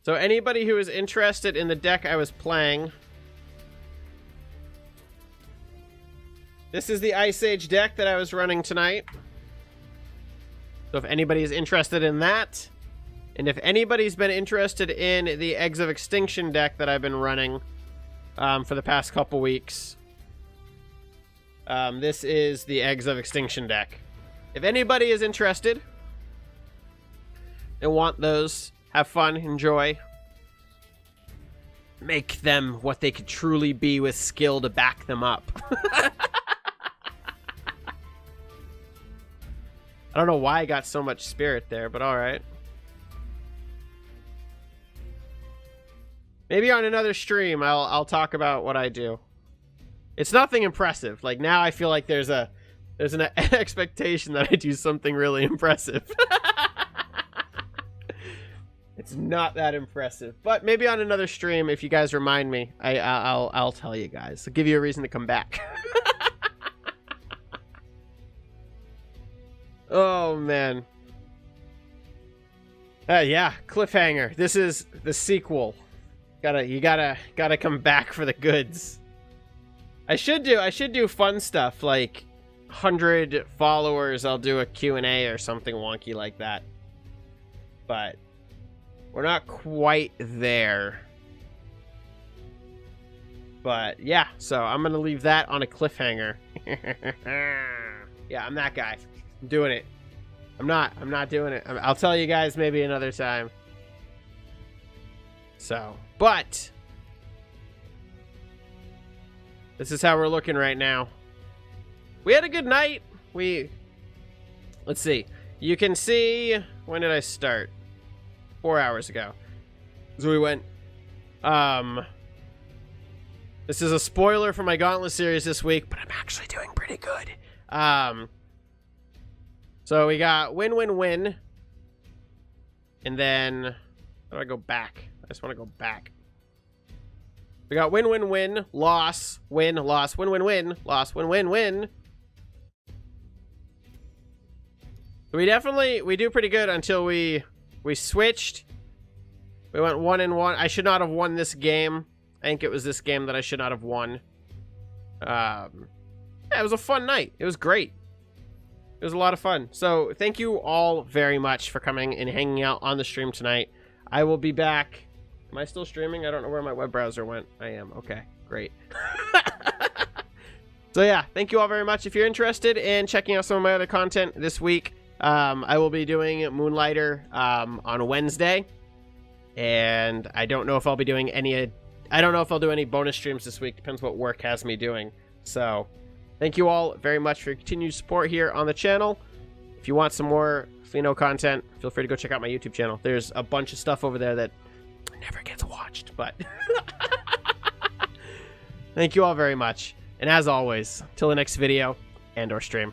So anybody who is interested in the deck I was playing, this is the Ice Age deck that I was running tonight. So if anybody is interested in that, and if anybody's been interested in the Eggs of Extinction deck that I've been running for the past couple weeks, this is the Eggs of Extinction deck. If anybody is interested and want those, have fun, enjoy, make them what they could truly be with skill to back them up. I don't know why I got so much spirit there, but all right. Maybe on another stream, I'll talk about what I do. It's nothing impressive. Like, now I feel like there's an expectation that I do something really impressive. It's not that impressive. But maybe on another stream, if you guys remind me, I'll tell you guys. I'll give you a reason to come back. Oh, man. Yeah, cliffhanger. This is the sequel. You gotta come back for the goods. I should do fun stuff like 100 followers. I'll do a Q&A or something wonky like that. But we're not quite there. But yeah, so I'm gonna leave that on a cliffhanger. Yeah, I'm that guy. I'm doing it. I'm not doing it. I'll tell you guys maybe another time. So, but this is how we're looking right now. We had a good night. Let's see. You can see, when did I start? 4 hours ago. So we went, this is a spoiler for my Gauntlet series this week, but I'm actually doing pretty good. So we got win, win, win. And then, how do I go back? I just want to go back. We got win, win, win, loss, win, loss, win, win, win, loss, win, win, win. We do pretty good until we switched. We went 1-1. I should not have won this game. I think it was this game that I should not have won. Yeah, it was a fun night. It was great. It was a lot of fun. So thank you all very much for coming and hanging out on the stream tonight. I will be back. Am I still streaming? I don't know where my web browser went. I am. Okay, great. So yeah, thank you all very much. If you're interested in checking out some of my other content this week, I will be doing Moonlighter on Wednesday. And I don't know if I'll be doing I don't know if I'll do any bonus streams this week. Depends what work has me doing. So thank you all very much for your continued support here on the channel. If you want some more Pheno content, feel free to go check out my YouTube channel. There's a bunch of stuff over there that never gets watched, but thank you all very much. And as always, till the next video and or stream.